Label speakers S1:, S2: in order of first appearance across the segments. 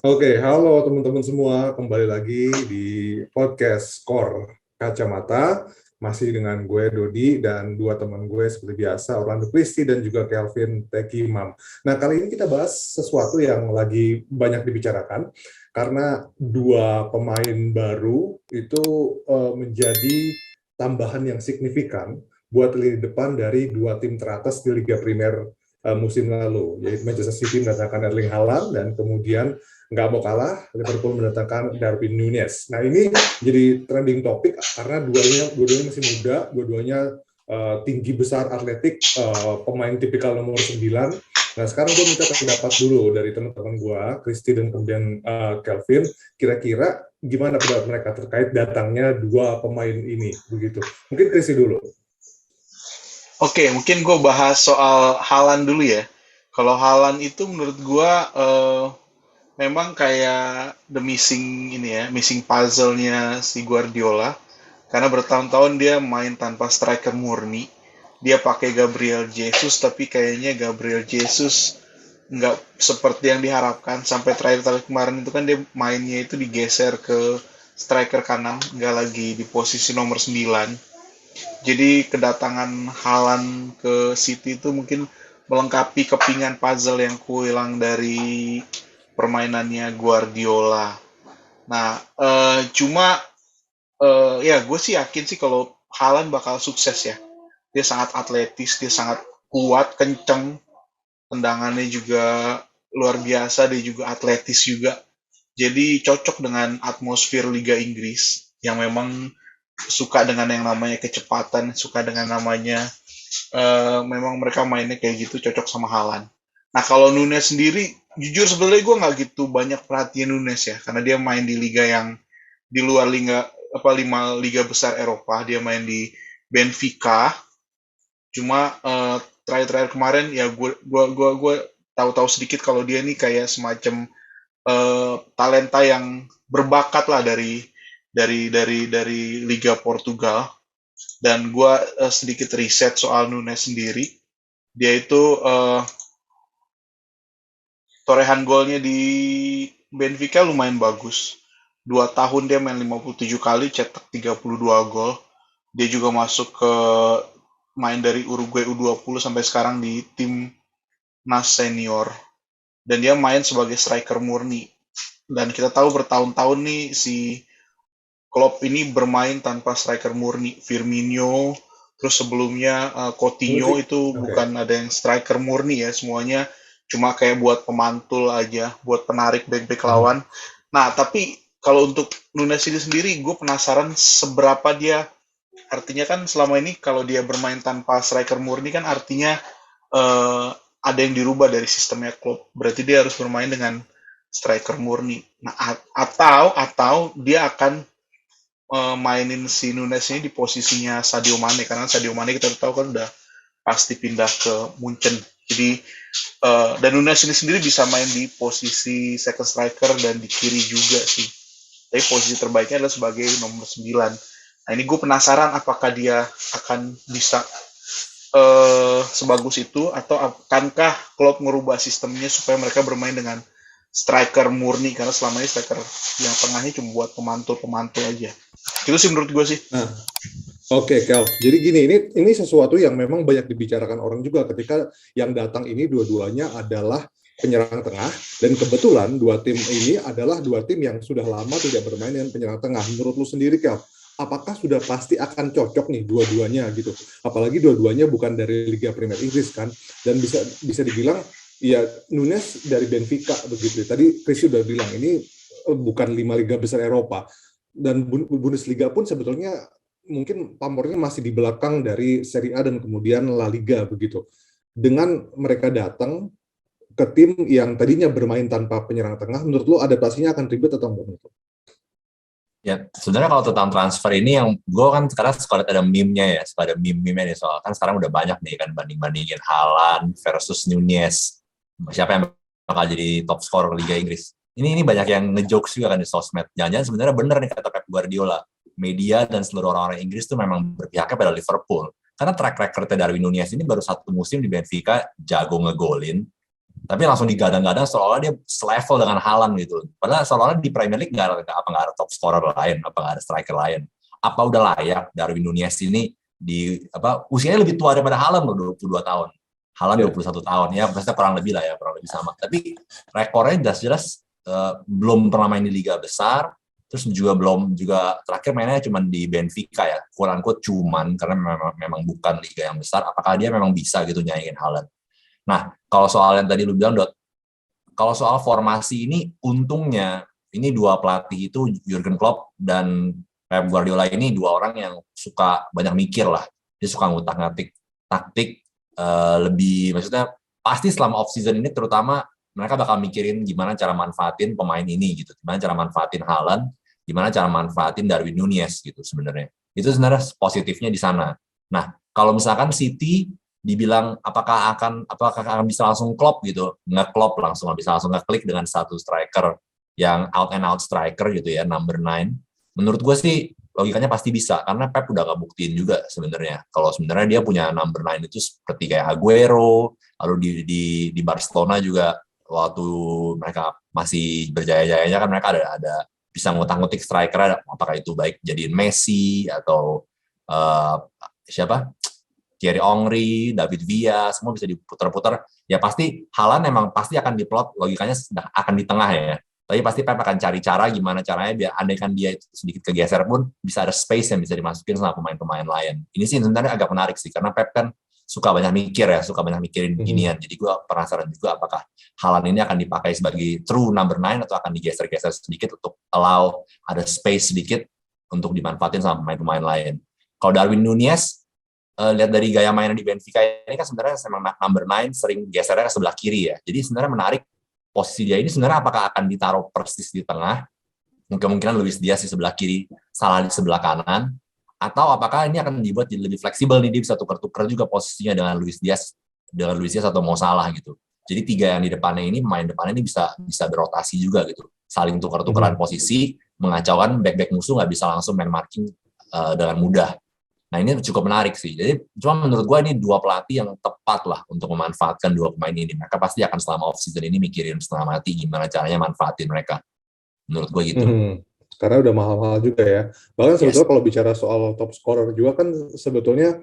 S1: Oke, halo teman-teman semua, kembali lagi di podcast Core Kacamata, masih dengan gue Dodi dan dua teman gue seperti biasa, Orlando Christy dan juga Kelvin Tekimam. Nah, kali ini kita bahas sesuatu yang lagi banyak dibicarakan, karena dua pemain baru itu menjadi tambahan yang signifikan buat lini depan dari dua tim teratas di Liga Primer musim lalu, yaitu Manchester City mendatangkan Erling Haaland dan kemudian nggak mau kalah, Liverpool mendatangkan Darwin Núñez. Nah, ini jadi trending topik karena dua-duanya masih muda, dua-duanya tinggi besar, atletik, pemain tipikal nomor 9. Nah, sekarang gue minta pendapat dulu dari teman-teman gue, Christy dan kemudian Kelvin, kira-kira gimana pendapat mereka terkait datangnya dua pemain ini, begitu. Mungkin Christy dulu.
S2: Oke, mungkin gue bahas soal Haaland dulu ya. Kalau Haaland itu menurut gue memang kayak the missing ini ya, missing puzzle-nya si Guardiola. Karena bertahun-tahun dia main tanpa striker murni. Dia pakai Gabriel Jesus, tapi kayaknya Gabriel Jesus nggak seperti yang diharapkan. Sampai terakhir-terakhir kemarin itu kan dia mainnya itu digeser ke striker kanan, nggak lagi di posisi nomor 9. Jadi kedatangan Haaland ke City itu mungkin melengkapi kepingan puzzle yang kuhilang dari permainannya Guardiola. Nah, ya gue sih yakin sih kalau Haaland bakal sukses ya. Dia sangat atletis, dia sangat kuat, kenceng, tendangannya juga luar biasa, dia juga atletis juga. Jadi cocok dengan atmosfer Liga Inggris yang memang suka dengan yang namanya kecepatan, suka dengan namanya memang mereka mainnya kayak gitu, cocok sama Haaland. Nah kalau Nunes sendiri, jujur sebenarnya gue nggak gitu banyak perhatian Nunes ya, karena dia main di liga yang di luar liga apa 5 liga besar Eropa, dia main di Benfica. Cuma terakhir-terakhir kemarin ya gue tahu-tahu sedikit kalau dia nih kayak semacam talenta yang berbakat lah dari Liga Portugal. Dan gue sedikit riset soal Nunes sendiri. Dia itu torehan golnya di Benfica lumayan bagus. 2 tahun dia main 57 kali, cetak 32 gol. Dia juga masuk ke main dari Uruguay U20 sampai sekarang di tim Nas Senior. Dan dia main sebagai striker murni. Dan kita tahu bertahun-tahun nih si Klopp ini bermain tanpa striker murni. Firmino, terus sebelumnya Coutinho itu
S1: Oke.
S2: bukan ada yang striker murni ya, semuanya cuma kayak buat pemantul aja, buat penarik back-back lawan. Nah, tapi kalau untuk Nunes ini sendiri, gue penasaran seberapa dia, artinya kan selama ini kalau dia bermain tanpa striker murni kan artinya eh, ada yang dirubah dari sistemnya Klopp. Berarti dia harus bermain dengan striker murni. Nah, atau dia akan mainin si Nunes ini di posisinya Sadio Mane, karena Sadio Mane kita tahu kan udah pasti pindah ke Munchen. Jadi dan Nunes ini sendiri bisa main di posisi second striker dan di kiri juga sih. Tapi posisi terbaiknya adalah sebagai nomor 9. Nah, ini gue penasaran apakah dia akan bisa sebagus itu atau akankah Klopp merubah sistemnya supaya mereka bermain dengan striker murni, karena selama ini striker yang tengahnya cuma buat pemantul-pemantul aja. Itu sih menurut gue sih.
S1: Nah, oke, Kel. Jadi gini, ini sesuatu yang memang banyak dibicarakan orang juga ketika yang datang ini dua-duanya adalah penyerang tengah, dan kebetulan dua tim ini adalah dua tim yang sudah lama tidak bermain dengan penyerang tengah. Menurut lu sendiri, Kel, apakah sudah pasti akan cocok nih dua-duanya gitu? Apalagi dua-duanya bukan dari Liga Premier Inggris kan, dan bisa dibilang ya Nunes dari Benfica begitu. Tadi Chris sudah bilang ini bukan 5 liga besar Eropa, dan Bundesliga pun sebetulnya mungkin pamornya masih di belakang dari Serie A dan kemudian La Liga begitu. Dengan mereka datang ke tim yang tadinya bermain tanpa penyerang tengah, menurut lo adaptasinya akan ribet atau enggak?
S3: Ya, sebenarnya kalau tentang transfer ini yang gue kan sekarang suka lihat ada meme-nya ya, suka ada meme-meme nih soal kan sekarang udah banyak nih kan banding-bandingin Haaland versus Nunez. Siapa yang bakal jadi top scorer Liga Inggris. Ini banyak yang ngejokes juga kan di sosmed. Jangan-jangan sebenarnya bener nih kata Pep Guardiola. Media dan seluruh orang-orang Inggris tuh memang berpihaknya pada Liverpool. Karena track record Darwin Nunez ini baru 1 musim di Benfica jago ngegolin. Tapi langsung digadang-gadang seolah-olah dia selevel dengan Haaland gitu. Padahal seolah-olah di Premier League nggak ada top scorer lain, apa nggak ada striker lain. Apa udah layak Darwin Nunez ini usianya lebih tua daripada Haaland loh, 22 tahun. Haaland 21 tahun ya, pasti kurang lebih sama. Tapi rekornya jelas-jelas belum pernah main di liga besar, terus juga terakhir mainnya cuma di Benfica ya, quote-unquote cuman karena memang bukan liga yang besar. Apakah dia memang bisa gitu nyaingin Haaland? Nah, kalau soal yang tadi lu bilang, Dot, kalau soal formasi ini, untungnya ini dua pelatih itu, Jurgen Klopp dan Pep Guardiola ini dua orang yang suka banyak mikir lah. Dia suka ngutak-ngatik taktik lebih, maksudnya pasti selama off season ini terutama mereka bakal mikirin gimana cara manfaatin pemain ini gitu, gimana cara manfaatin Haaland, gimana cara manfaatin Darwin Nunez gitu sebenarnya. Itu sebenarnya positifnya di sana. Nah, kalau misalkan City dibilang apakah akan bisa langsung klop gitu, nge-klop langsung, bisa langsung ngeklik dengan satu striker yang out and out striker gitu ya, number 9. Menurut gue sih logikanya pasti bisa, karena Pep udah gak buktiin juga sebenarnya. Kalau sebenarnya dia punya number 9 itu seperti kayak Aguero, lalu di Barcelona juga waktu mereka masih berjaya-jayanya kan mereka ada bisa ngutak-ngutik striker, apakah itu baik jadiin Messi atau siapa? Thierry Henry, David Villa, semua bisa diputar-putar. Ya pasti Haaland memang pasti akan diplot, logikanya akan di tengah ya. Tapi pasti Pep akan cari cara gimana caranya biar andaikan dia itu sedikit kegeser pun bisa ada space yang bisa dimasukin sama pemain-pemain lain. Ini sih sebenarnya agak menarik sih, karena Pep kan suka banyak mikir ya, suka banyak mikirin ginian. Jadi gue penasaran juga apakah Haaland ini akan dipakai sebagai true number 9 atau akan digeser-geser sedikit untuk allow ada space sedikit untuk dimanfaatin sama pemain-pemain lain. Kalau Darwin Nunez, lihat dari gaya mainan di Benfica ini kan sebenarnya number 9 sering gesernya ke sebelah kiri ya. Jadi sebenarnya menarik posisi dia ini sebenarnya apakah akan ditaruh persis di tengah, kemungkinan Luis Diaz di sebelah kiri, Salah di sebelah kanan, atau apakah ini akan dibuat jadi lebih fleksibel nih, dia bisa tukar-tukar juga posisinya dengan Luis Diaz atau Mo Salah gitu. Jadi tiga yang di depannya ini, pemain depannya ini bisa berotasi juga gitu, saling tukar-tukaran posisi, mengacaukan back-back musuh nggak bisa langsung main marking dengan mudah. Nah ini cukup menarik sih. Jadi cuma menurut gue ini dua pelatih yang tepat lah untuk memanfaatkan dua pemain ini. Mereka pasti akan selama off season ini mikirin setengah mati gimana caranya manfaatin mereka. Menurut gue gitu.
S1: Karena udah mahal-mahal juga ya. Bahkan sebetulnya kalau bicara soal top scorer juga kan sebetulnya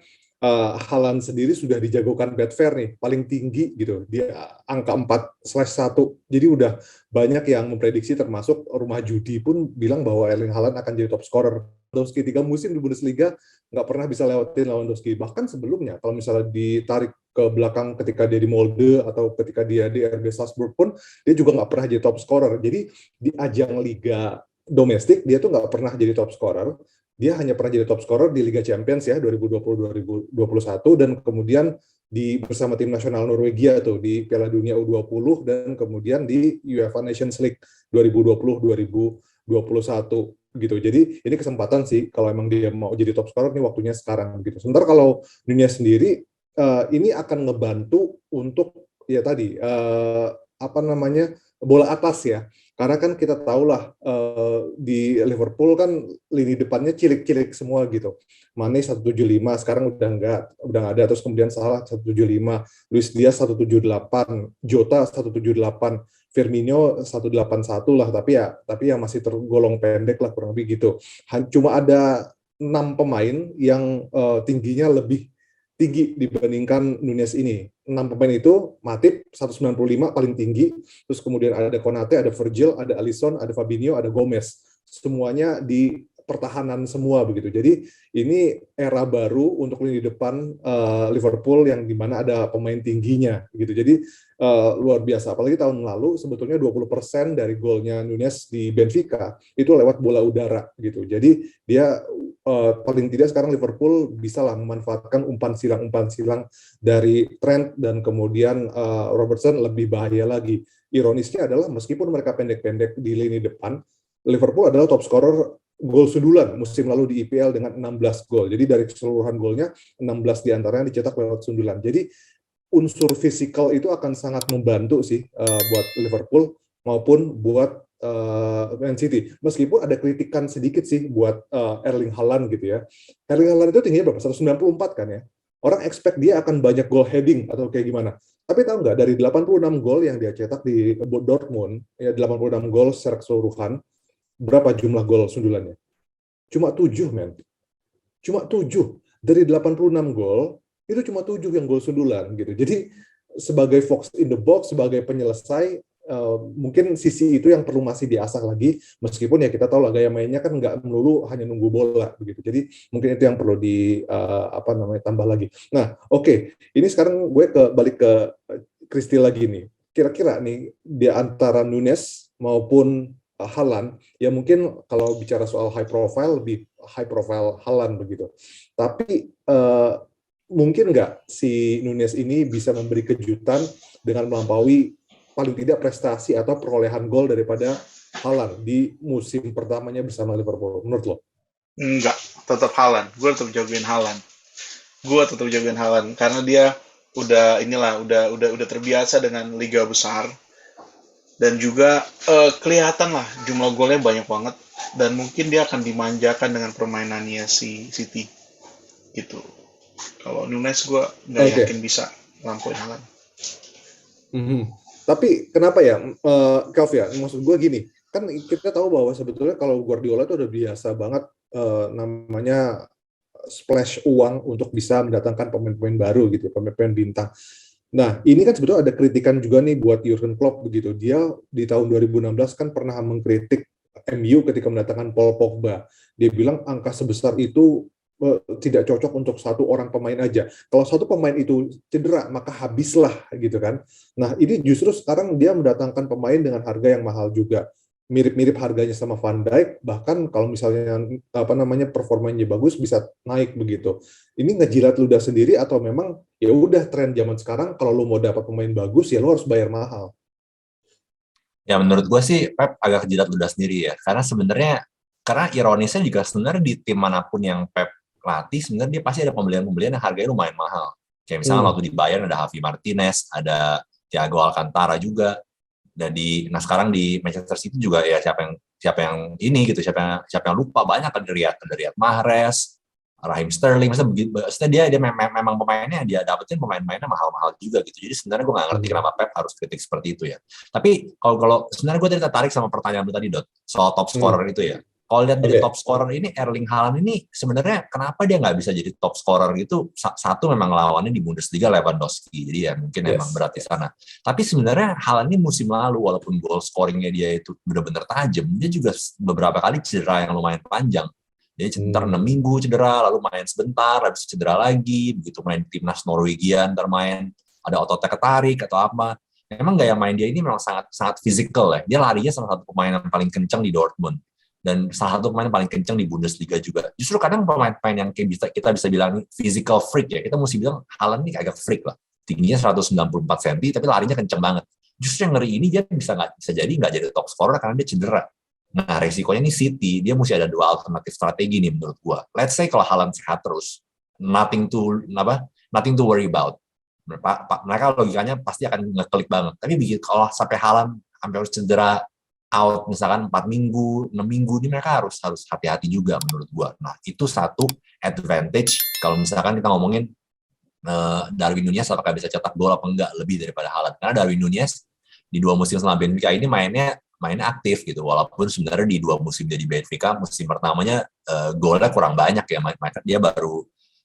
S1: Haaland sendiri sudah dijagokan Betfair nih, paling tinggi gitu. Dia angka 4/1. Jadi udah banyak yang memprediksi, termasuk rumah judi pun bilang bahwa Erling Haaland akan jadi top scorer. Lewandowski 3 musim di Bundesliga nggak pernah bisa lewatin Lewandowski. Bahkan sebelumnya, kalau misalnya ditarik ke belakang ketika dia di Molde atau ketika dia di RB Salzburg pun, dia juga nggak pernah jadi top scorer. Jadi di ajang liga domestik, dia tuh nggak pernah jadi top scorer. Dia hanya pernah jadi top scorer di Liga Champions ya 2020-2021, dan kemudian bersama tim nasional Norwegia tuh di Piala Dunia U20, dan kemudian di UEFA Nations League 2020-2021 gitu. Jadi ini kesempatan sih kalau emang dia mau jadi top scorer, ini waktunya sekarang gitu. Sementara kalau dunia sendiri ini akan ngebantu untuk ya tadi bola atas ya. Karena kan kita tahulah di Liverpool kan lini depannya cilik-cilik semua gitu. Mane 175, sekarang udah nggak ada. Terus kemudian Salah 175, Luis Diaz 178, Jota 178, Firmino 181 lah. Tapi ya masih tergolong pendek lah kurang lebih gitu. Cuma ada 6 pemain yang tingginya lebih tinggi dibandingkan Nunez ini. 6 pemain itu, Matip 195 paling tinggi, terus kemudian ada Konate, ada Virgil, ada Alisson, ada Fabinho, ada Gomez. Semuanya di pertahanan semua begitu. Jadi ini era baru untuk lini depan Liverpool yang dimana ada pemain tingginya gitu. Jadi luar biasa. Apalagi tahun lalu sebetulnya 20% dari golnya Nunez di Benfica itu lewat bola udara gitu. Jadi dia paling tidak sekarang Liverpool bisa lah memanfaatkan umpan silang dari Trent, dan kemudian Robertson lebih bahaya lagi. Ironisnya adalah meskipun mereka pendek-pendek di lini depan, Liverpool adalah top scorer gol sundulan musim lalu di IPL dengan 16 gol. Jadi dari keseluruhan golnya 16 diantaranya dicetak lewat sundulan. Jadi unsur fisikal itu akan sangat membantu sih buat Liverpool maupun buat Man City. Meskipun ada kritikan sedikit sih buat Erling Haaland gitu ya. Erling Haaland itu tingginya berapa? 194 kan ya. orang expect dia akan banyak goal heading atau kayak gimana. Tapi tahu nggak, dari 86 gol yang dia cetak di Dortmund, ya 86 gol secara keseluruhan, berapa jumlah gol sundulannya? Cuma 7, men. Cuma 7. Dari 86 gol, itu cuma 7 yang gol sundulan gitu. Jadi sebagai fox in the box, sebagai penyelesai, mungkin sisi itu yang perlu masih diasah lagi, meskipun ya kita tahu lah gaya mainnya kan nggak melulu hanya nunggu bola begitu. Jadi mungkin itu yang perlu tambah lagi. Nah, oke. Ini sekarang gue balik ke Christie lagi nih. Kira-kira nih di antara Nunes maupun Haaland, ya mungkin kalau bicara soal high profile, lebih high profile Haaland begitu. Tapi mungkin nggak si Nunes ini bisa memberi kejutan dengan melampaui paling tidak prestasi atau perolehan gol daripada Haaland di musim pertamanya bersama Liverpool, menurut lo?
S2: Enggak, tetap Haaland. Gue tetap jagoin Haaland karena dia udah terbiasa dengan liga besar, dan juga kelihatan lah jumlah golnya banyak banget, dan mungkin dia akan dimanjakan dengan permainannya si City gitu. Kalau Nunes gue nggak yakin bisa lampuin Haaland.
S1: Tapi kenapa ya, Kelv ya? Maksud gue gini, kan kita tahu bahwa sebetulnya kalau Guardiola itu udah biasa banget namanya splash uang untuk bisa mendatangkan pemain-pemain baru gitu, pemain-pemain bintang. Nah, ini kan sebetulnya ada kritikan juga nih buat Jurgen Klopp begitu. Dia di tahun 2016 kan pernah mengkritik MU ketika mendatangkan Paul Pogba. Dia bilang angka sebesar itu tidak cocok untuk satu orang pemain aja. Kalau satu pemain itu cedera, maka habislah gitu kan. Nah, ini justru sekarang dia mendatangkan pemain dengan harga yang mahal juga. Mirip-mirip harganya sama Van Dijk, bahkan kalau misalnya performanya bagus bisa naik begitu. Ini ngejilat ludah sendiri atau memang ya udah tren zaman sekarang, kalau lu mau dapat pemain bagus ya lu harus bayar mahal?
S3: Ya menurut gue sih Pep agak kejilat ludah sendiri ya, karena ironisnya juga sebenarnya di tim manapun yang Pep latih, sebenarnya dia pasti ada pembelian-pembelian yang harganya lumayan mahal. Kayak misalnya waktu di Bayern ada Javi Martinez, ada Thiago Alcantara juga. Dan sekarang di Manchester City juga ya siapa yang lupa, banyak kan, dari Riyad Mahrez, Raheem Sterling, maksudnya dia memang pemainnya, dia dapetin pemain-pemainnya mahal-mahal juga gitu. Jadi sebenarnya gue nggak ngerti kenapa Pep harus kritik seperti itu ya. Tapi kalau sebenarnya gue tertarik sama pertanyaan lu tadi, Dot, soal top scorer itu ya. Kalau lihat dari top scorer ini, Erling Haaland ini sebenarnya kenapa dia nggak bisa jadi top scorer gitu? Satu, memang lawannya di Bundesliga Lewandowski, jadi ya mungkin emang berat di sana. Tapi sebenarnya Haaland ini musim lalu, walaupun goal scoringnya dia itu benar-benar tajam, dia juga beberapa kali cedera yang lumayan panjang. Dia ntar 6 minggu cedera, lalu main sebentar, habis cedera lagi, begitu main timnas Norwegian, ntar main ada ototnya ketarik atau apa. Memang gaya main dia ini memang sangat sangat fisikal ya. Dia larinya salah satu pemain yang paling kencang di Dortmund, dan salah satu pemain paling kencang di Bundesliga juga. Justru kadang pemain-pemain yang kita bisa bilang physical freak ya, kita mesti bilang Haaland ini agak freak lah. Tingginya 194 cm, tapi larinya kencang banget. Justru yang ngeri ini dia bisa jadi nggak jadi top scorer karena dia cedera. Nah, resikonya nih City, dia mesti ada dua alternatif strategi nih menurut gua. Let's say kalau Haaland sehat terus, nothing to worry about. Mereka logikanya pasti akan ngeklik banget. Tapi kalau sampai Haaland sampai harus cedera, out misalkan 4 minggu, 6 minggu, ini mereka harus hati-hati juga menurut gua. Nah, itu satu advantage kalau misalkan kita ngomongin Darwin Nunez apakah bisa cetak gol apa enggak lebih daripada Haaland. Karena Darwin Nunez di 2 musim sama Benfica ini mainnya aktif gitu, walaupun sebenarnya di 2 musim dia di Benfica, musim pertamanya golnya kurang banyak ya, dia baru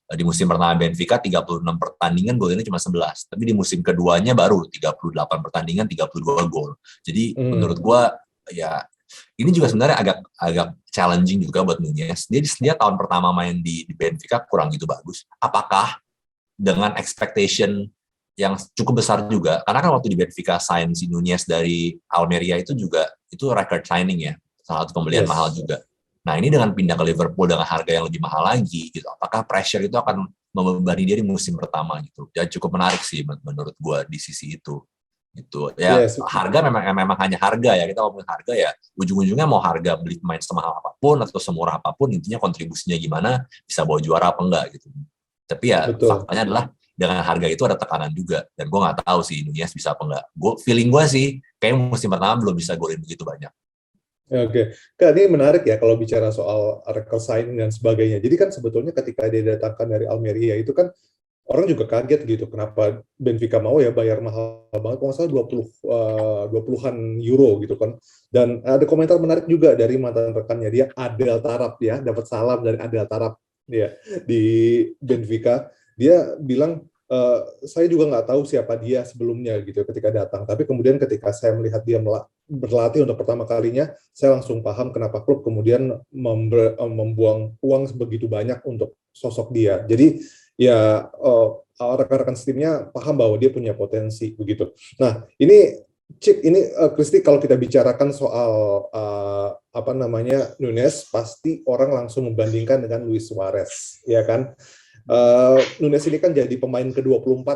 S3: di musim pertama Benfica 36 pertandingan golnya cuma 11, tapi di musim keduanya baru 38 pertandingan 32 gol. Jadi menurut gua ya ini juga sebenarnya agak challenging juga buat Nunez. Dia tahun pertama main di Benfica kurang gitu bagus. Apakah dengan expectation yang cukup besar juga, karena kan waktu di Benfica sign si Nunez dari Almeria itu juga itu record signing ya, salah satu pembelian mahal juga. Nah, ini dengan pindah ke Liverpool dengan harga yang lebih mahal lagi gitu, apakah pressure itu akan membebani dia di musim pertama gitu? Ya cukup menarik sih menurut gua di sisi itu. Gitu. Ya, harga memang hanya harga ya, kita ngomongin harga ya, ujung-ujungnya mau harga beli pemain semahal apapun atau semurah apapun, intinya kontribusinya gimana, bisa bawa juara apa enggak gitu. Tapi ya faktanya adalah dengan harga itu ada tekanan juga, dan gue nggak tahu sih Nunez bisa apa enggak. Feeling gue sih kayak musim pertama belum bisa golin begitu banyak.
S1: Oke. Kak, ini menarik ya kalau bicara soal record signing dan sebagainya. Jadi kan sebetulnya ketika dia datangkan dari Almeria itu kan orang juga kaget gitu, kenapa Benfica mau ya bayar mahal banget, kalau nggak salah 20-an euro gitu kan. Dan ada komentar menarik juga dari mantan rekannya dia, Adel Tarap ya, dapat salam dari Adel Tarap ya di Benfica. Dia bilang, saya juga nggak tahu siapa dia sebelumnya gitu ketika datang, tapi kemudian ketika saya melihat dia berlatih untuk pertama kalinya, saya langsung paham kenapa klub kemudian membuang uang sebegitu banyak untuk sosok dia. Jadi ya rekan-rekan timnya paham bahwa dia punya potensi begitu. Nah, ini Cik, ini Kristi, kalau kita bicarakan soal apa namanya Nunes, pasti orang langsung membandingkan dengan Luis Suarez, ya kan? Nunes ini kan jadi pemain ke-24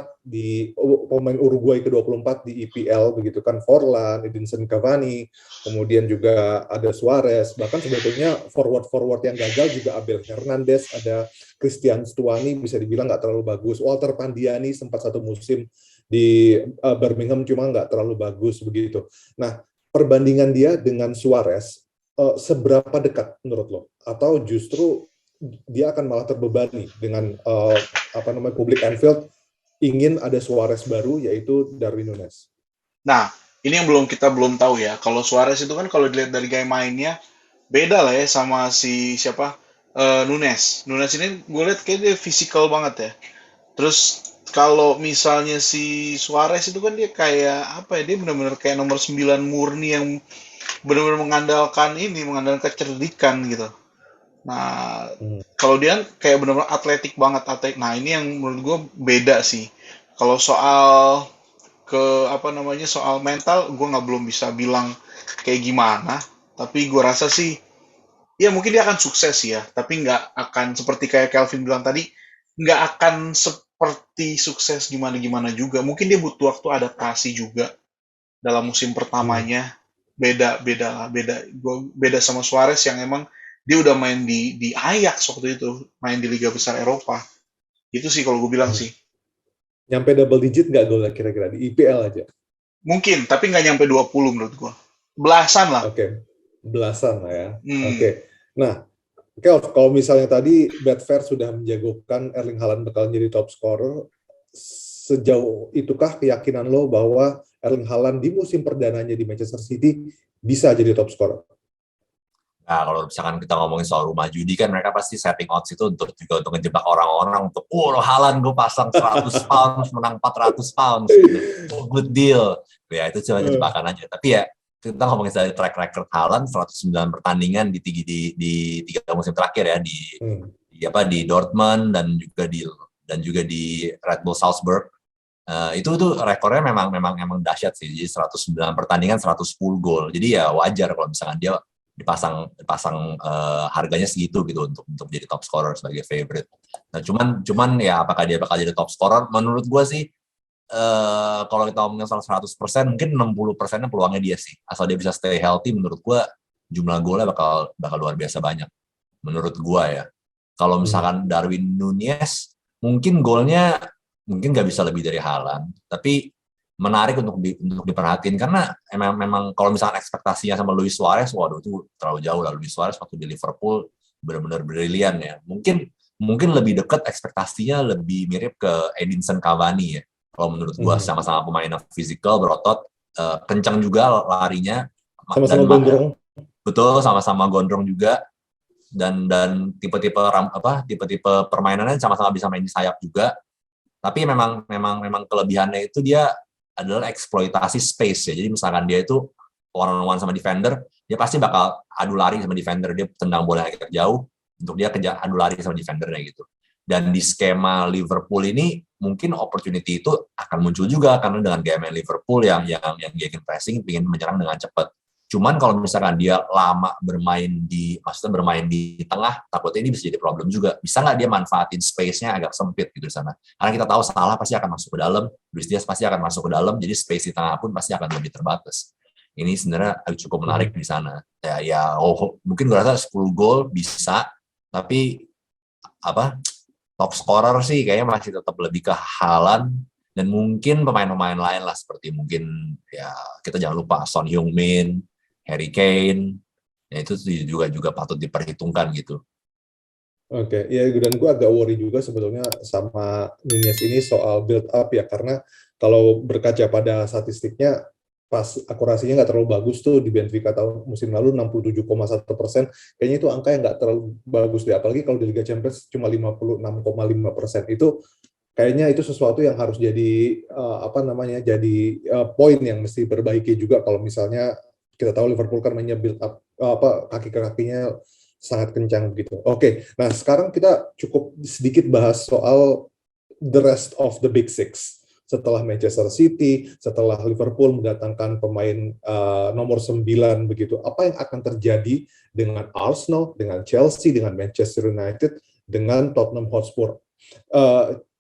S1: pemain Uruguay ke-24 di EPL begitu kan, Forlan, Edinson Cavani, kemudian juga ada Suarez, bahkan sebetulnya forward yang gagal juga Abel Hernandez, ada Christian Stuani bisa dibilang nggak terlalu bagus, Walter Pandiani sempat satu musim di Birmingham cuma nggak terlalu bagus begitu. Nah, perbandingan dia dengan Suarez seberapa dekat menurut lo? Atau justru dia akan malah terbebani dengan public Anfield ingin ada Suarez baru yaitu Darwin Nunes.
S2: Nah, ini yang kita belum tahu ya. Kalau Suarez itu kan kalau dilihat dari gaya mainnya beda lah ya sama si siapa Nunes. Nunes ini gue lihat kayak dia physical banget ya. Terus kalau misalnya si Suarez itu kan dia kayak apa ya? Dia benar-benar kayak nomor 9 murni yang benar-benar mengandalkan kecerdikan gitu. Nah, kalau dia kayak benar-benar atletik banget, Nah, ini yang menurut gue beda sih. Kalau soal soal mental, gue belum bisa bilang kayak gimana. Tapi gue rasa sih, ya mungkin dia akan sukses ya. Tapi nggak akan seperti kayak Kelvin bilang tadi, nggak akan seperti sukses gimana-gimana juga. Mungkin dia butuh waktu adaptasi juga dalam musim pertamanya. Beda sama Suarez yang emang dia udah main di Ajax waktu itu, main di Liga Besar Eropa. Itu sih kalau gue bilang sih.
S1: Nyampe double digit nggak golnya kira-kira di IPL aja?
S2: Mungkin, tapi nggak nyampe 20 menurut gue. Belasan lah.
S1: Oke, belasan lah ya. Oke. Nah, kalau misalnya tadi Betfair sudah menjagokan Erling Haaland bakal jadi top scorer, sejauh itukah keyakinan lo bahwa Erling Haaland di musim perdananya di Manchester City bisa jadi top scorer?
S3: Nah, kalau misalkan kita ngomongin soal rumah judi kan mereka pasti setting odds itu untuk ngejebak orang-orang untuk Haaland gue pasang 100 pounds menang 400 pounds gitu. Good deal. Ya itu cuma jebakan aja. Tapi ya kita ngomongin dari track record Haaland 109 pertandingan di 3 musim terakhir ya di Dortmund dan juga di Red Bull Salzburg. Itu tuh rekornya memang dahsyat sih. Jadi 109 pertandingan 110 gol. Jadi ya wajar kalau misalkan dia dipasang harganya segitu gitu untuk jadi top scorer sebagai favorite. Nah, cuman ya apakah dia bakal jadi top scorer? Menurut gue sih kalau kita ngomongin soal 100%, mungkin 60%-nya peluangnya dia sih. Asal dia bisa stay healthy, menurut gue jumlah golnya bakal luar biasa banyak. Menurut gue ya. Kalau misalkan Darwin Nunez, mungkin golnya nggak bisa lebih dari Haaland, tapi menarik untuk diperhatiin karena memang kalau misalkan ekspektasinya sama Luis Suarez, waduh itu terlalu jauh lah. Luis Suarez waktu di Liverpool benar-benar brilian ya. Mungkin lebih dekat ekspektasinya lebih mirip ke Edinson Cavani ya. Kalau menurut gua sama-sama pemain physical, berotot, kencang juga larinya.
S1: Sama-sama gondrong.
S3: Betul, sama-sama gondrong juga. Dan tipe-tipe permainannya sama-sama bisa main di sayap juga. Tapi memang kelebihannya itu dia adalah eksploitasi space ya. Jadi misalkan dia itu one-on-one sama defender, dia pasti bakal adu lari sama defender. Dia tendang bola agak jauh untuk dia adu lari sama defendernya gitu. Dan di skema Liverpool ini mungkin opportunity itu akan muncul juga karena dengan gaya main Liverpool yang gegen pressing, ingin menyerang dengan cepat. Cuman kalau misalkan dia lama bermain di tengah, takutnya ini bisa jadi problem juga. Bisa nggak dia manfaatin space-nya agak sempit gitu di sana? Karena kita tahu Salah pasti akan masuk ke dalam, Luis Diaz pasti akan masuk ke dalam, jadi space di tengah pun pasti akan lebih terbatas. Ini sebenarnya cukup menarik di sana. Mungkin gue rasa 10 gol bisa, tapi top scorer sih kayaknya masih tetap lebih ke Haaland dan mungkin pemain-pemain lain lah seperti mungkin ya kita jangan lupa Son Heung-min, Harry Kane, ya itu juga patut diperhitungkan gitu.
S1: Oke, ya dan gue agak worry juga sebetulnya sama Nunez ini soal build up ya, karena kalau berkaca pada statistiknya pas akurasinya nggak terlalu bagus tuh di Benfica tahun musim lalu 67,1%, kayaknya itu angka yang nggak terlalu bagus deh, apalagi kalau di Liga Champions cuma 56,5%, itu kayaknya itu sesuatu yang harus jadi apa namanya jadi poin yang mesti perbaiki juga kalau misalnya kita tahu Liverpool kan mainnya build up apa kaki-kakinya sangat kencang gitu. Oke, nah sekarang kita cukup sedikit bahas soal the rest of the big six. Setelah Manchester City, setelah Liverpool mendatangkan pemain nomor 9 begitu, apa yang akan terjadi dengan Arsenal, dengan Chelsea, dengan Manchester United, dengan Tottenham Hotspur?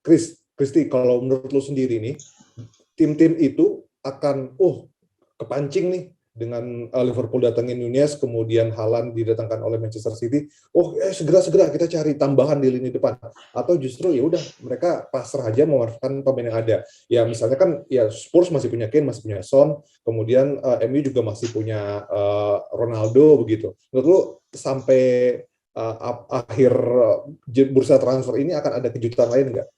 S1: Kristi, kalau menurut lo sendiri nih, tim-tim itu akan kepancing nih dengan Liverpool datangin Nunez, kemudian Haaland didatangkan oleh Manchester City. Segera-segera kita cari tambahan di lini depan. Atau justru ya udah mereka pasrah aja memanfaatkan pemain yang ada. Ya misalnya kan ya Spurs masih punya Kane, masih punya Son, kemudian MU juga masih punya Ronaldo begitu. Menurut lu sampai akhir bursa transfer ini akan ada kejutan lain nggak?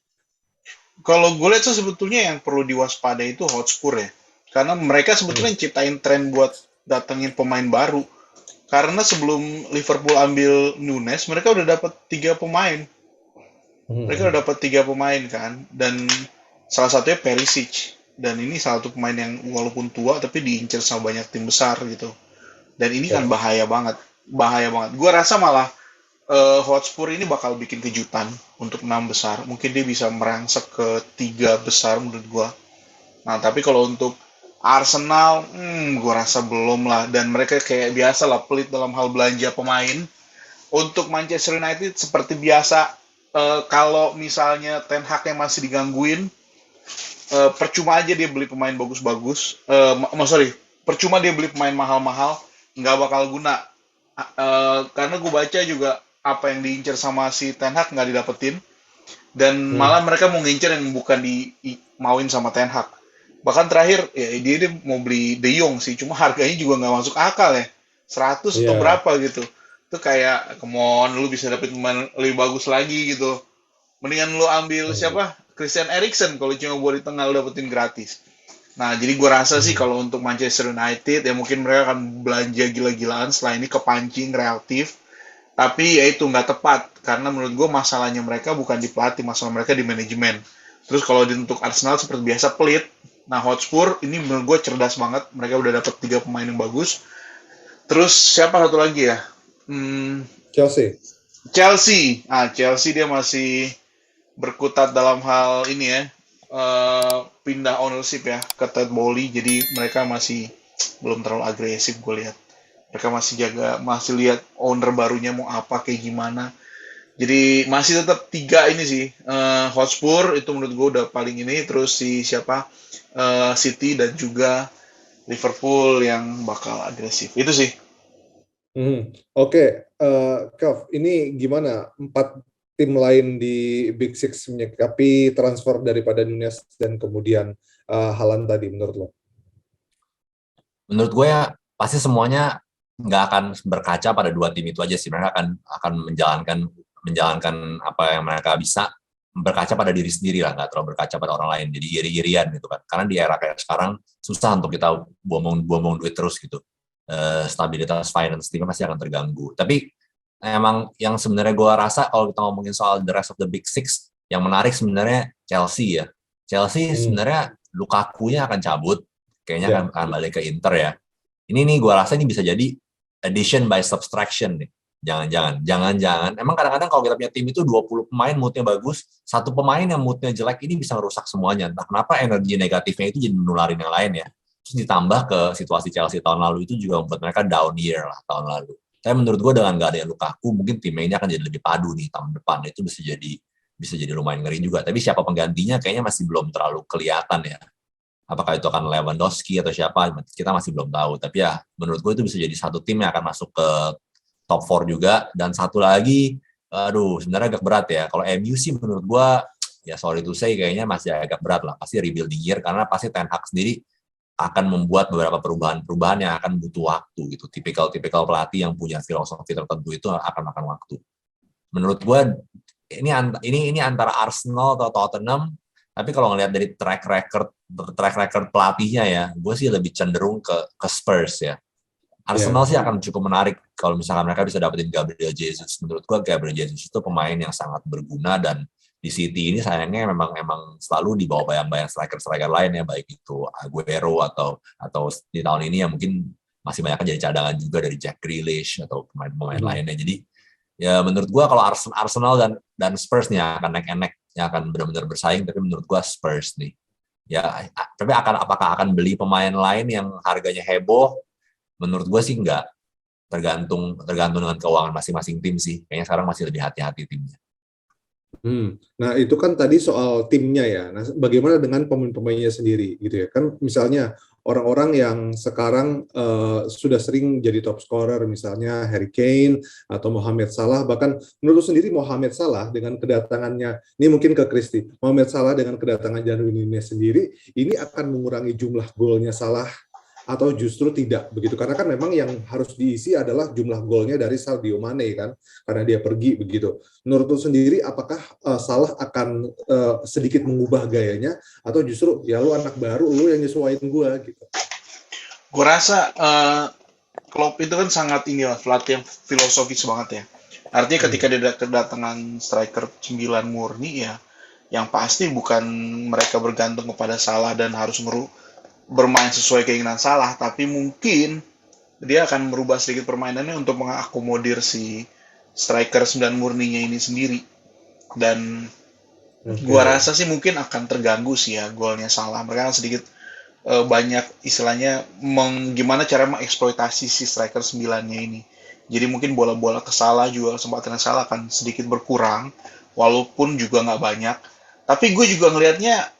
S2: Kalau gue lihat sih sebetulnya yang perlu diwaspadai itu Hotspur ya. Karena mereka sebetulnya ciptain tren buat datengin pemain baru. Karena sebelum Liverpool ambil Nunes, mereka udah dapat 3 pemain. Mereka udah dapat 3 pemain kan. Dan salah satunya Perisic. Dan ini salah satu pemain yang walaupun tua tapi diincar sama banyak tim besar gitu. Dan ini kan bahaya banget. Bahaya banget. Gue rasa malah Hotspur ini bakal bikin kejutan untuk 6 besar. Mungkin dia bisa merangsek ke 3 besar menurut gua. Nah, tapi kalau untuk Arsenal, gua rasa belum lah. Dan mereka kayak biasa lah, pelit dalam hal belanja pemain. Untuk Manchester United seperti biasa, kalau misalnya Ten Hag yang masih digangguin, percuma aja dia beli pemain bagus-bagus. Percuma dia beli pemain mahal-mahal, nggak bakal guna. Karena gue baca juga apa yang diincar sama si Ten Hag nggak didapetin, dan malah mereka mau ngincer yang bukan mauin sama Ten Hag. Bahkan terakhir ya dia mau beli De Jong sih, cuma harganya juga nggak masuk akal ya, 100 atau berapa gitu. Itu kayak come on, lu bisa dapet pemain lebih bagus lagi gitu. Mendingan lu ambil siapa, Christian Eriksen kalau cuma buat di tengah lu dapetin gratis. Nah, jadi gue rasa sih kalau untuk Manchester United ya mungkin mereka akan belanja gila-gilaan setelah ini kepancing reaktif. Tapi ya itu nggak tepat, karena menurut gue masalahnya mereka bukan di pelatih, masalah mereka di manajemen. Terus kalau untuk Arsenal seperti biasa pelit. Nah, Hotspur ini menurut gue cerdas banget, mereka udah dapet 3 pemain yang bagus. Terus siapa satu lagi ya? Chelsea. Chelsea dia masih berkutat dalam hal ini ya, pindah ownership ya ke Todd Bowley, jadi mereka masih belum terlalu agresif gue lihat. Mereka masih lihat owner barunya mau apa kayak gimana. Jadi masih tetap 3 ini sih. Hotspur itu menurut gue udah paling ini, terus si siapa? City dan juga Liverpool yang bakal agresif. Itu sih.
S1: Oke, Kev, ini gimana 4 tim lain di Big Six menyikapi transfer daripada Nunez dan kemudian Haaland tadi menurut lo?
S3: Menurut gue ya pasti semuanya nggak akan berkaca pada 2 tim itu aja sih. Mereka akan menjalankan apa yang mereka bisa, berkaca pada diri sendiri lah, nggak terlalu berkaca pada orang lain. Jadi iri-irian gitu kan. Karena di era kayak sekarang susah untuk kita buang-buang duit terus gitu. Stabilitas finance timnya pasti akan terganggu. Tapi emang yang sebenarnya gue rasa kalau kita ngomongin soal the rest of the big six, yang menarik sebenarnya Chelsea ya. Chelsea sebenarnya Lukaku-nya akan cabut, kayaknya akan balik ke Inter ya. Ini nih gue rasa ini bisa jadi addition by subtraction nih. Jangan-jangan. Emang kadang-kadang kalau kita punya tim itu 20 pemain moodnya bagus, 1 pemain yang moodnya jelek ini bisa merusak semuanya. Entah kenapa energi negatifnya itu jadi menularin yang lain ya. Terus ditambah ke situasi Chelsea tahun lalu itu juga membuat mereka down year lah tahun lalu. Tapi menurut gue dengan nggak ada yang Lukaku, mungkin timnya ini akan jadi lebih padu nih tahun depan. Itu bisa jadi lumayan ngeri juga. Tapi siapa penggantinya kayaknya masih belum terlalu kelihatan ya. Apakah itu akan Lewandowski atau siapa, kita masih belum tahu. Tapi ya menurut gue itu bisa jadi satu tim yang akan masuk ke top 4 juga. Dan satu lagi, sebenarnya agak berat ya. Kalau MU sih menurut gue, ya sorry to say, kayaknya masih agak berat lah. Pasti rebuilding year, karena pasti Ten Hag sendiri akan membuat beberapa perubahan-perubahan yang akan butuh waktu gitu. Tipikal pelatih yang punya filosofi tertentu itu akan makan waktu. menurut gue ini antara Arsenal atau Tottenham, tapi kalau ngelihat dari track record pelatihnya ya, gue sih lebih cenderung ke Spurs ya. Arsenal sih akan cukup menarik kalau misalkan mereka bisa dapetin Gabriel Jesus. Menurut gue Gabriel Jesus itu pemain yang sangat berguna, dan di City ini sayangnya memang selalu di bawah bayang-bayang striker lain ya, baik itu Aguero atau di tahun ini yang mungkin masih banyak jadi cadangan juga dari Jack Grealish atau pemain-pemain lainnya. Jadi ya menurut gue kalau Arsenal dan Spurs nih akan naik-naik, yang akan benar-benar bersaing, tapi menurut gue Spurs nih. Ya, tapi apakah akan beli pemain lain yang harganya heboh? Menurut gue sih enggak. Tergantung dengan keuangan masing-masing tim sih. Kayaknya sekarang masih lebih hati-hati timnya.
S1: Nah, itu kan tadi soal timnya ya. Nah, bagaimana dengan pemain-pemainnya sendiri gitu ya? Kan misalnya orang-orang yang sekarang sudah sering jadi top scorer, misalnya Harry Kane atau Mohamed Salah, bahkan menurut sendiri Mohamed Salah dengan kedatangannya, ini mungkin ke Christy, Mohamed Salah dengan kedatangan Darwin Núñez sendiri, ini akan mengurangi jumlah golnya Salah atau justru tidak begitu, karena kan memang yang harus diisi adalah jumlah golnya dari Sadio Mane kan, karena dia pergi begitu. Menurut lu sendiri apakah Salah akan sedikit mengubah gayanya, atau justru ya lu anak baru, lu yang nyesuaiin gua gitu?
S2: Gue rasa Klopp itu kan sangat pelatih yang filosofis banget ya. Artinya ketika dia kedatangan striker 9 murni ya, yang pasti bukan mereka bergantung kepada Salah dan harus bermain sesuai keinginan Salah, tapi mungkin dia akan merubah sedikit permainannya untuk mengakomodir si striker 9 murninya ini sendiri. Dan gua rasa sih mungkin akan terganggu sih ya golnya Salah. Mereka akan sedikit banyak istilahnya gimana cara mengeksploitasi si striker 9-nya ini. Jadi mungkin bola-bola ke Salah juga, kesempatan Salah akan sedikit berkurang, walaupun juga nggak banyak. Tapi gue juga ngelihatnya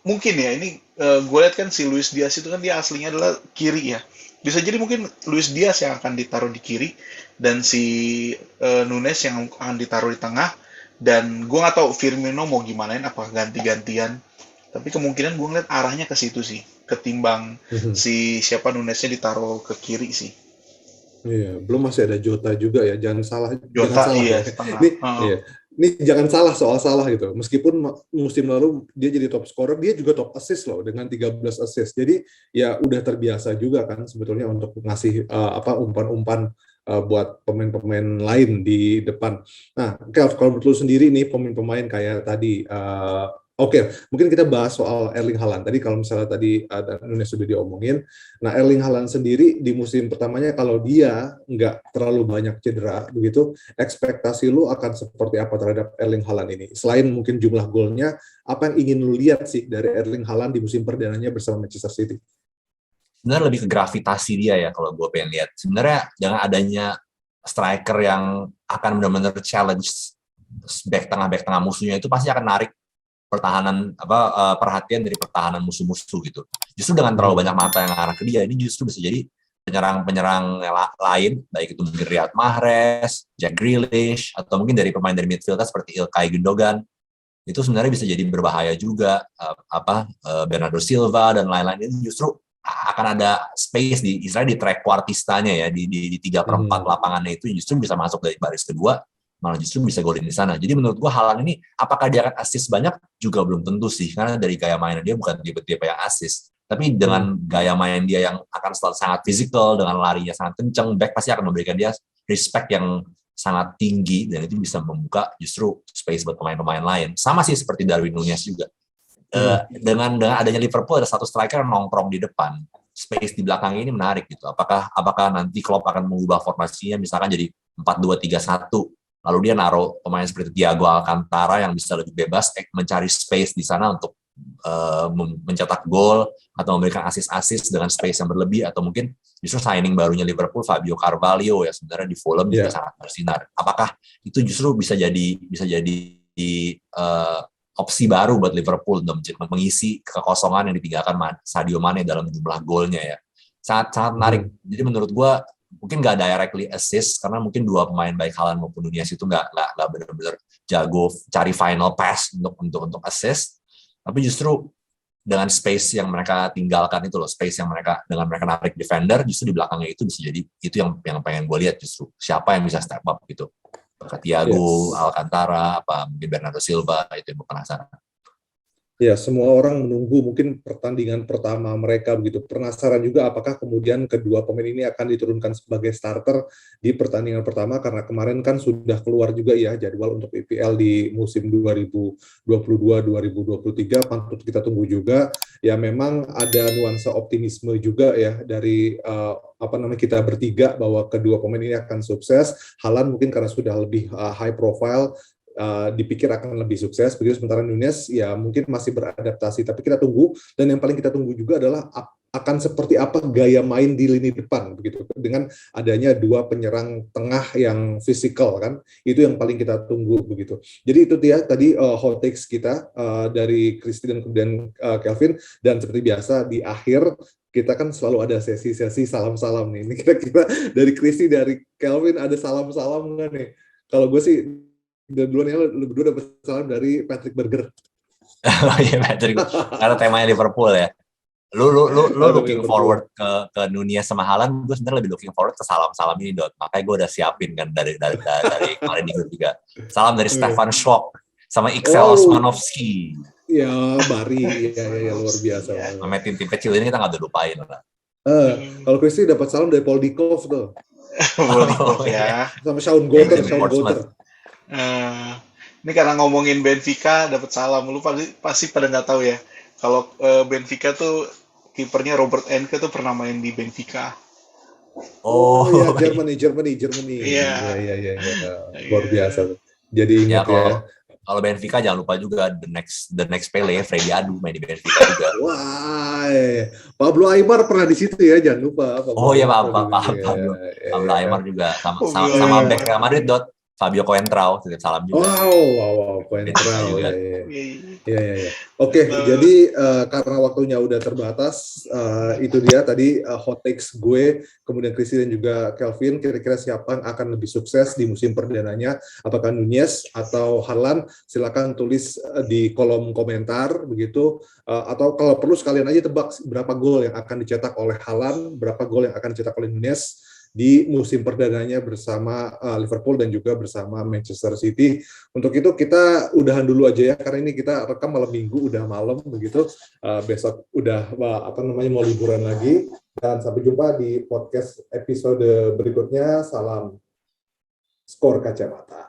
S2: mungkin ya ini gue lihat kan si Luis Diaz itu kan dia aslinya adalah kiri ya. Bisa jadi mungkin Luis Diaz yang akan ditaruh di kiri dan si Núñez yang akan ditaruh di tengah. Dan gue nggak tahu Firmino mau gimanain, apakah ganti-gantian. Tapi kemungkinan gue ngeliat arahnya ke situ sih, ketimbang si Núñez-nya ditaruh ke kiri sih.
S1: Iya, belum masih ada Jota juga ya, jangan salah.
S2: Jota iya,
S1: ya. Ini jangan salah soal Salah gitu. Meskipun musim lalu dia jadi top scorer, dia juga top assist loh dengan 13 assist. Jadi ya udah terbiasa juga kan sebetulnya untuk ngasih umpan-umpan buat pemain-pemain lain di depan. Nah, kalau menurut lu sendiri nih pemain-pemain kayak tadi mungkin kita bahas soal Erling Haaland. Tadi kalau misalnya tadi Núñez sudah diomongin, nah Erling Haaland sendiri di musim pertamanya kalau dia nggak terlalu banyak cedera, begitu, ekspektasi lu akan seperti apa terhadap Erling Haaland ini? Selain mungkin jumlah golnya, apa yang ingin lu lihat sih dari Erling Haaland di musim perdananya bersama Manchester City?
S3: Sebenarnya lebih ke gravitasi dia ya kalau gue pengen lihat. Sebenarnya jangan adanya striker yang akan benar-benar challenge back tengah musuhnya, itu pasti akan narik perhatian dari pertahanan musuh-musuh gitu. Justru dengan terlalu banyak mata yang arah ke dia, ini justru bisa jadi penyerang lain, baik itu mungkin Riyad Mahrez, Jack Grealish, atau mungkin dari pemain dari midfield seperti Ilkay Gundogan, itu sebenarnya bisa jadi berbahaya juga. Bernardo Silva dan lain-lain, ini justru akan ada space di track kuartistanya ya, di 3/4 lapangannya itu justru bisa masuk dari baris kedua, malah justru bisa golin di sana. Jadi menurut gue Haaland ini apakah dia akan assist banyak juga belum tentu sih, karena dari gaya mainnya dia bukan tipe-tipe yang assist, tapi dengan gaya main dia yang akan selalu sangat physical, dengan larinya sangat kencang, back pasti akan memberikan dia respect yang sangat tinggi, dan itu bisa membuka justru space buat pemain-pemain lain. Sama sih seperti Darwin Núñez juga. Dengan adanya Liverpool ada satu striker yang nongkrong di depan, space di belakang ini menarik gitu. Apakah nanti Klopp akan mengubah formasinya misalkan jadi 4-2-3-1, lalu dia naruh pemain seperti Thiago Alcantara yang bisa lebih bebas mencari space di sana untuk mencetak gol atau memberikan assist dengan space yang berlebih, atau mungkin justru signing barunya Liverpool Fabio Carvalho ya sebenarnya di Fulham juga sangat bersinar. Apakah itu justru bisa jadi opsi baru buat Liverpool untuk mengisi kekosongan yang ditinggalkan Sadio Mane dalam jumlah golnya ya. Sangat menarik. Jadi menurut gue mungkin nggak directly assist karena mungkin dua pemain baik Haaland maupun Núñez itu nggak benar-benar jago cari final pass untuk assist, tapi justru dengan space yang mereka tinggalkan itu loh, space yang mereka narik defender, justru di belakangnya itu bisa jadi itu yang pengen gue lihat, justru siapa yang bisa step up gitu. Apakah Thiago,
S1: Yes.
S3: Alcantara, apa mungkin Bernardo Silva, itu yang gue penasaran.
S1: Ya, semua orang menunggu mungkin pertandingan pertama mereka begitu. Penasaran juga apakah kemudian kedua pemain ini akan diturunkan sebagai starter di pertandingan pertama, karena kemarin kan sudah keluar juga ya jadwal untuk IPL di musim 2022-2023. Patut kita tunggu juga. Ya, memang ada nuansa optimisme juga ya dari kita bertiga bahwa kedua pemain ini akan sukses. Haaland mungkin karena sudah lebih high profile, dipikir akan lebih sukses, begitu. Sementara Nunez ya mungkin masih beradaptasi, tapi kita tunggu. Dan yang paling kita tunggu juga adalah akan seperti apa gaya main di lini depan begitu, dengan adanya dua penyerang tengah yang fisikal kan, itu yang paling kita tunggu begitu. Jadi itu dia tadi hot takes kita dari Christy dan kemudian Kelvin. Dan seperti biasa di akhir kita kan selalu ada sesi-sesi salam-salam nih. Ini kira-kira dari Christy, dari Kelvin ada salam-salam nggak nih? Kalau gue sih duluan ya, lu berdua dapat salam dari Patrick Berger.
S3: Oh iya, Patrick, karena temanya Liverpool ya. Lu looking forward ke Nunez sama Haaland, gue sebenarnya lebih looking forward ke salam-salam ini, Dot. Makanya gue udah siapin kan dari kemarin di grup juga. Salam dari Stefan Schwab sama Ixel Osmanovski.
S1: Ya, Bari, ya luar biasa.
S3: Sama tim kecil ini kita nggak ada lupain lah.
S1: Kalau Christy dapat salam dari Paul Dikov tuh.
S2: Paul Dikov ya.
S1: Sama Sean Gotter.
S2: Ini karena ngomongin Benfica dapat salam, lu pasti pada nggak tahu ya. Kalau Benfica tuh kipernya Robert Enke tuh pernah main di Benfica.
S1: Oh ya, Germany.
S2: Iya.
S1: Luar biasa. Jadi ingat ya.
S3: Kalau Benfica jangan lupa juga the next Pele, Freddy Adu main di Benfica juga.
S1: Wah, Pablo Aimar pernah di situ ya, jangan lupa.
S3: Pablo Aimar juga sama back Real Madrid, Dot. Fabio Coentrao, titip salam juga.
S1: Wow, Coentrao. Iya. Oke, jadi karena waktunya udah terbatas, itu dia tadi hot takes gue, kemudian Christy dan juga Kelvin. Kira-kira siapa yang akan lebih sukses di musim perdananya? Apakah Nunez atau Haaland? Silakan tulis di kolom komentar begitu. Atau kalau perlu sekalian aja tebak berapa gol yang akan dicetak oleh Haaland, berapa gol yang akan dicetak oleh Nunez di musim perdananya bersama Liverpool dan juga bersama Manchester City. Untuk itu kita udahan dulu aja ya, karena ini kita rekam malam minggu, udah malam begitu. Besok udah mau liburan lagi. Dan sampai jumpa di podcast episode berikutnya. Salam skor kacamata.